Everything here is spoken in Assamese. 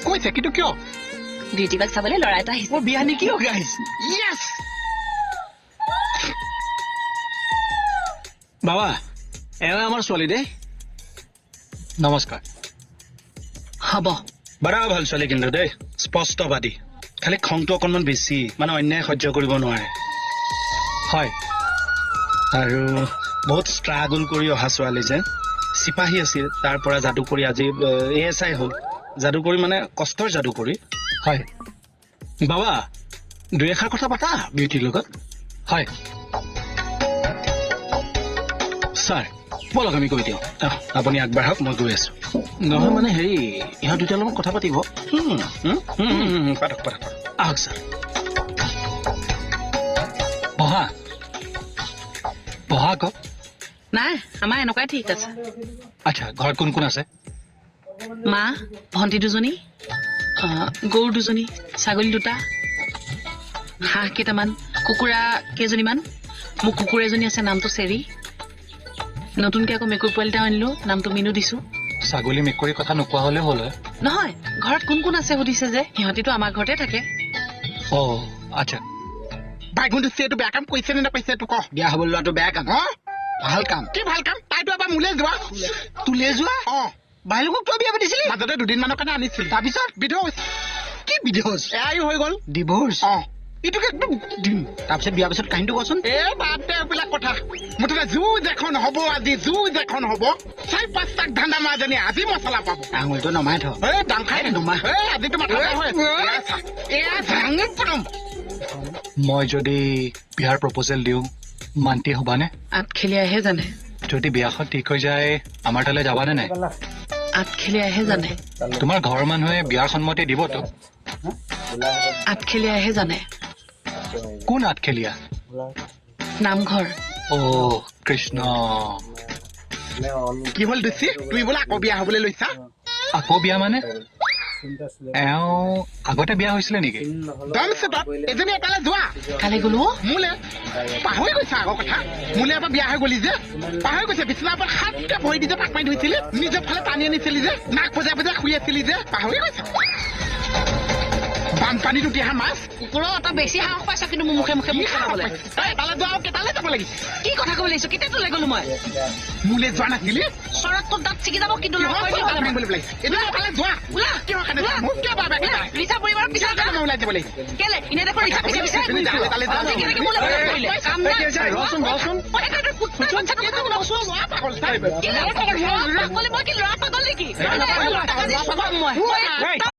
কৈছে কিন্তু কিয় বিউটি বাগ চাবলৈ ল'ৰা এটা আহিছে মোৰ বিয়া নেকি গাইজ ইয়েছ বাবা এওঁ আমাৰ ছোৱালী দেই নমস্কাৰ হ'ব বৰা ভাল ছোৱালী কিন্তু দেই স্পষ্টবাদী খালি খংটো অকণমান বেছি মানে অন্যায় সহ্য কৰিব নোৱাৰে হয় আৰু বহুত ষ্ট্ৰাগল কৰি অহা ছোৱালী যে চিপাহী আছিল তাৰ পৰা যাদু কৰি আজি ASI হ'ল যাদু কৰি মানে কষ্টৰ যাদু কৰি হয় বাবা দুই এষাৰ কথা পাতা বিউটিৰ লগত হয় ছাৰ বলক আমি কৈ দিওঁ আপুনি আগবাঢ়ক মই গৈ আছো নহয় মানে হেৰি ইহঁত দুটাৰ লগত কথা পাতিব পাতক পাতক আহক ছাৰ বহা বহা আকৌ নাই আমাৰ এনেকুৱাই ঠিক আছে আচ্ছা ঘৰত কোন কোন আছে মা ভণ্টি দুজনী গৰু দুজনী ছাগলী দুটা হাঁহ কেইটামান কুকুৰা কেইজনীমান মোৰ কুকুৰ এজনী আছে নামটো চেৰি নতুনকৈ আকৌ মেকুৰী পোৱালি এটা আনিলো নামটো মিনু দিছো ছাগলী মেকুৰীৰ কথা নোকোৱা হলে হ'ল নহয় ঘৰত কোন কোন আছে সুধিছে যে সিহঁতিতো আমাৰ ঘৰতে থাকে অ আচ্ছা বাইগুণ এইটো বেয়া কাম কৰিছে নে নাপাইছে তোক বিয়া হব লোৱাটো বেয়া কাম ভাল কাম কি ভাল কাম তাইতো এবাৰ মোলে যোৱা তোলে যোৱা বাহিৰক তই বিয়া পাতিছিলি মাজতে দুদিনমানৰ কাৰণে আনিছিল তাৰপিছত বিধোচ কি বিধোচ এয়াই হৈ গ'ল ডিভোৰ্চ এইটোকে একদম তাৰপিছত বিয়াৰ পিছত কাহিনীটো কচোন বাদ দে এইবিলাক কথা মুঠতে যুঁজ এখন হব আজি যুঁজ এখন হব 4-5টাক ধান্দা মাজনী আজি মছলা পাব আঙুলিটো নমাই থ দাং খাই নমাই আজিতো মাথা এয়া ভাঙি পৰম মই যদি বিয়াৰ প্ৰপ'জেল দিওঁ মান্তি হবানে আঠখেলীয়াইহে জানে যদি বিয়াখন ঠিক হৈ যায় আমাৰ তালৈ যাবানে নাই আঠখেলীয়াইহে জানে তোমাৰ ঘৰৰ মানুহে বিয়াৰ সন্মতি দিবতো আঠখেলীয়াইহে জানে কোন আঠখেলীয়া নামঘৰ অ কৃষ্ণ কি হ'ল দুচি তুমি বোলে আকৌ বিয়া হবলৈ লৈছা আকৌ বিয়া মানে এওঁ আগতে বিয়া হৈছিলে নেকি দম চেটত এজনী এটালৈ যোৱা কালি গলো মোলে পাহৰি গৈছা আগৰ কথা মোলে এবাৰ বিয়া হৈ গলি যে পাহৰি গৈছে বিচনাৰ পৰা হাতকে ভৰি দি যে পাক মাৰি ধৰিছিলি নিজৰ ফালে টানি আনিছিলি যে নাক বজাই বজাই শুই আছিলি যে পাহৰি গৈছা বানপানীত উঠি অহা মাছ কুকুৰৰ এটা বেছি সাহস পাইছ কিন্তু মোৰ মুখে মুখে এটালৈ যোৱা আৰু কেটালৈ যাব লাগিছে কি কথা ক'ব লাগিছো কেতিয়া তোলে গলো মই মোলে যোৱা নাছিলি চৰত তোৰ দাঁত ছিগি যাব কিন্তু ৰিচা পৰিবাৰৰ পিছত ওলাই যাব লাগিছে কেলে এনে দেখোন ৰিচা পিছে পিছে মই কি ল'ৰা পাগল নেকি